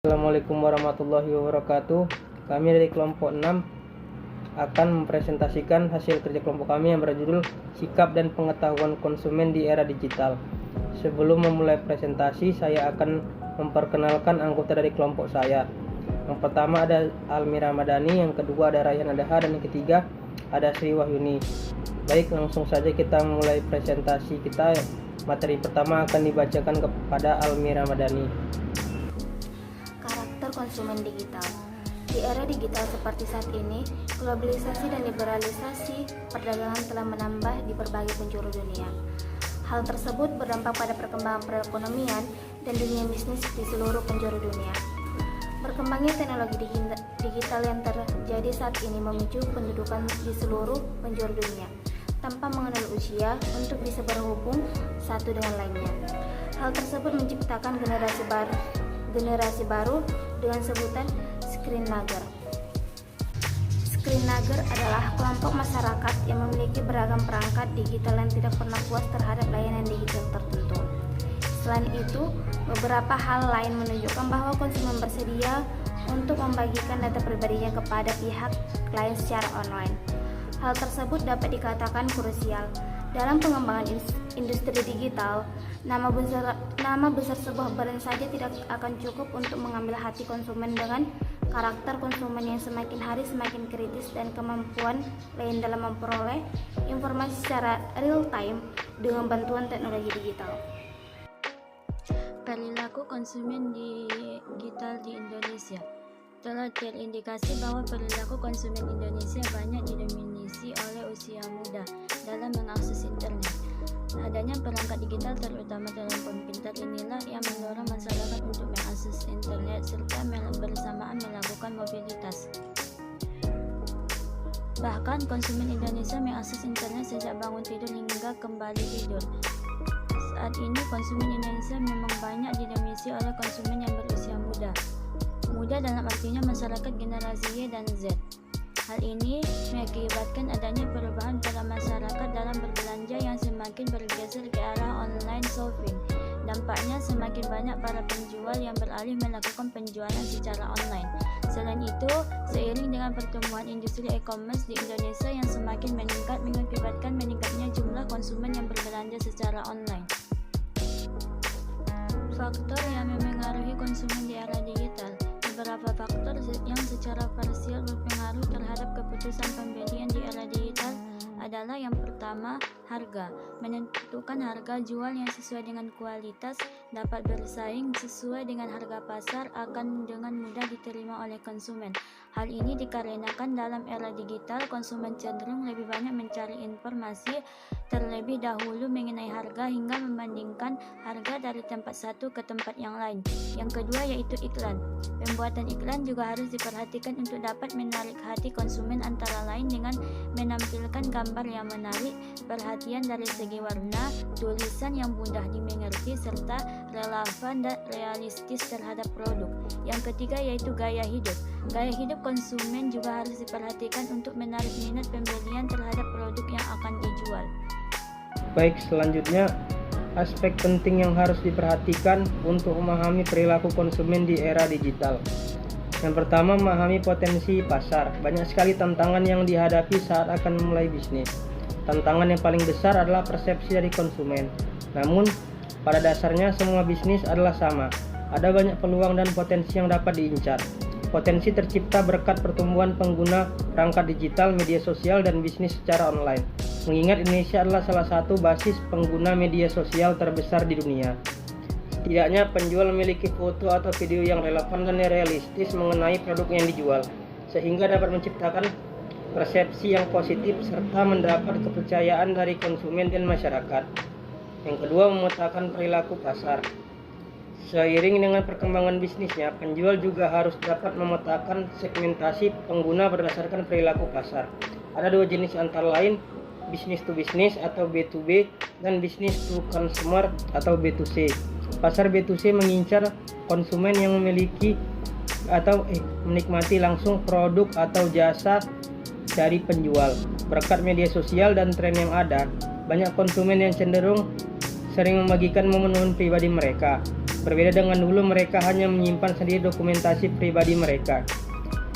Assalamualaikum warahmatullahi wabarakatuh. Kami dari kelompok 6 akan mempresentasikan hasil kerja kelompok kami yang berjudul Sikap dan Pengetahuan Konsumen di Era Digital. Sebelum memulai presentasi, saya akan memperkenalkan anggota dari kelompok saya. Yang pertama ada Almira Madani, yang kedua ada Rayhan Adaha, dan yang ketiga ada Sri Wahyuni. Baik, langsung saja kita mulai presentasi kita. Materi pertama akan dibacakan kepada Almira Madani. Konsumen digital. Di era digital seperti saat ini, globalisasi dan liberalisasi perdagangan telah menambah di berbagai penjuru dunia. Hal tersebut berdampak pada perkembangan perekonomian dan dunia bisnis di seluruh penjuru dunia. Berkembangnya teknologi digital yang terjadi saat ini memicu pendudukan di seluruh penjuru dunia tanpa mengenal usia untuk bisa berhubung satu dengan lainnya. Hal tersebut menciptakan generasi baru dengan sebutan screenager. Screenager adalah kelompok masyarakat yang memiliki beragam perangkat digital yang tidak pernah puas terhadap layanan digital tertentu. Selain itu, beberapa hal lain menunjukkan bahwa konsumen bersedia untuk membagikan data pribadinya kepada pihak lain secara online. Hal tersebut dapat dikatakan krusial. Dalam pengembangan industri digital, nama besar sebuah brand saja tidak akan cukup untuk mengambil hati konsumen dengan karakter konsumen yang semakin hari semakin kritis dan kemampuan lain dalam memperoleh informasi secara real time dengan bantuan teknologi digital. Perilaku konsumen digital di Indonesia. Telah terindikasi bahwa perilaku konsumen Indonesia banyak didominasi oleh usia muda dalam mengakses internet. Adanya perangkat digital terutama telepon pintar inilah yang mendorong masyarakat untuk mengakses internet serta bersamaan melakukan mobilitas. Bahkan konsumen Indonesia mengakses internet sejak bangun tidur hingga kembali tidur. Saat ini konsumen Indonesia memang banyak didominasi oleh konsumen yang berusia muda. Muda dalam artinya masyarakat generasi Y dan Z. Hal ini mengakibatkan adanya perubahan pada masyarakat dalam berbelanja yang semakin bergeser ke arah online shopping. Dampaknya semakin banyak para penjual yang beralih melakukan penjualan secara online. Selain itu, seiring dengan pertumbuhan industri e-commerce di Indonesia yang semakin meningkat mengakibatkan meningkatnya jumlah konsumen yang berbelanja secara online. Faktor yang memengaruhi konsumen di era digital. Beberapa faktor yang secara parsial berpengaruh terhadap keputusan pembelian di era digital adalah yang pertama, harga. Menentukan harga jual yang sesuai dengan kualitas, dapat bersaing sesuai dengan harga pasar akan dengan mudah diterima oleh konsumen. Hal ini dikarenakan dalam era digital, konsumen cenderung lebih banyak mencari informasi terlebih dahulu mengenai harga hingga membandingkan harga dari tempat satu ke tempat yang lain. Yang kedua yaitu iklan. Pembuatan iklan juga harus diperhatikan untuk dapat menarik hati konsumen antara lain dengan menampilkan gambar yang menarik, perhatian dari segi warna, tulisan yang mudah dimengerti, serta relevan dan realistis terhadap produk. Yang ketiga yaitu gaya hidup. Gaya hidup konsumen juga harus diperhatikan untuk menarik minat pembelian terhadap produk yang akan dijual. Baik, selanjutnya aspek penting yang harus diperhatikan untuk memahami perilaku konsumen di era digital. Yang pertama, memahami potensi pasar. Banyak sekali tantangan yang dihadapi saat akan memulai bisnis. Tantangan yang paling besar adalah persepsi dari konsumen. Namun, pada dasarnya semua bisnis adalah sama. Ada banyak peluang dan potensi yang dapat diincar. Potensi tercipta berkat pertumbuhan pengguna perangkat digital, media sosial, dan bisnis secara online. Mengingat Indonesia adalah salah satu basis pengguna media sosial terbesar di dunia. Setidaknya penjual memiliki foto atau video yang relevan dan realistis mengenai produk yang dijual, sehingga dapat menciptakan persepsi yang positif serta mendapat kepercayaan dari konsumen dan masyarakat. Yang kedua, memetakan perilaku pasar. Seiring dengan perkembangan bisnisnya, penjual juga harus dapat memetakan segmentasi pengguna berdasarkan perilaku pasar. Ada dua jenis antara lain, business to business atau B2B dan business to consumer atau B2C. Pasar B2C mengincar konsumen yang memiliki atau menikmati langsung produk atau jasa dari penjual. Berkat media sosial dan tren yang ada, banyak konsumen yang cenderung sering membagikan momen-momen pribadi mereka. Berbeda dengan dulu, mereka hanya menyimpan sendiri dokumentasi pribadi mereka.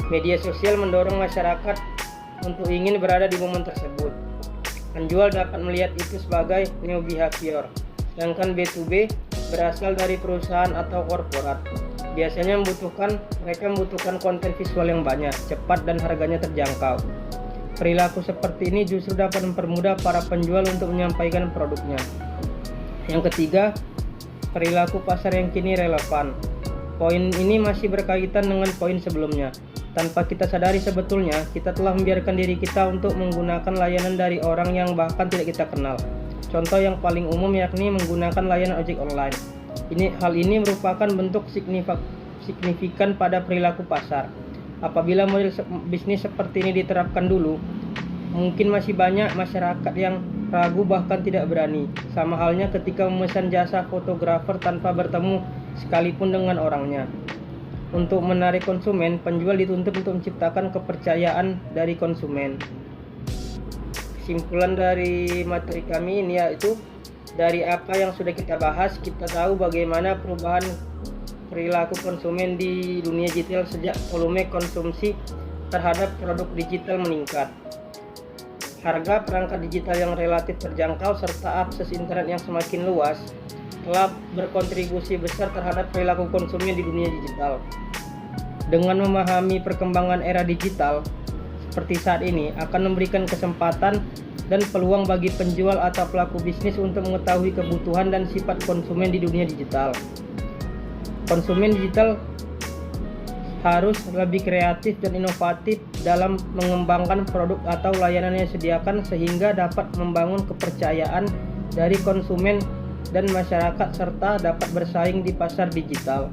Media sosial mendorong masyarakat untuk ingin berada di momen tersebut. Penjual dapat melihat itu sebagai new behavior, sedangkan B2B berasal dari perusahaan atau korporat. Biasanya mereka membutuhkan konten visual yang banyak, cepat, dan harganya terjangkau. Perilaku seperti ini justru dapat mempermudah para penjual untuk menyampaikan produknya. Yang ketiga, perilaku pasar yang kini relevan. Poin ini masih berkaitan dengan poin sebelumnya. Tanpa kita sadari, sebetulnya kita telah membiarkan diri kita untuk menggunakan layanan dari orang yang bahkan tidak kita kenal. Contoh yang paling umum yakni menggunakan layanan ojek online. Hal ini merupakan bentuk signifikan pada perilaku pasar. Apabila model bisnis seperti ini diterapkan dulu, mungkin masih banyak masyarakat yang ragu bahkan tidak berani. Sama halnya ketika memesan jasa fotografer tanpa bertemu sekalipun dengan orangnya. Untuk menarik konsumen, penjual dituntut untuk menciptakan kepercayaan dari konsumen. Kesimpulan dari materi kami ini yaitu, dari apa yang sudah kita bahas, kita tahu bagaimana perubahan perilaku konsumen di dunia digital sejak volume konsumsi terhadap produk digital meningkat. Harga perangkat digital yang relatif terjangkau serta akses internet yang semakin luas telah berkontribusi besar terhadap perilaku konsumen di dunia digital. Dengan memahami perkembangan era digital seperti saat ini akan memberikan kesempatan dan peluang bagi penjual atau pelaku bisnis untuk mengetahui kebutuhan dan sifat konsumen di dunia digital. Konsumen digital harus lebih kreatif dan inovatif dalam mengembangkan produk atau layanan yang disediakan sehingga dapat membangun kepercayaan dari konsumen dan masyarakat serta dapat bersaing di pasar digital.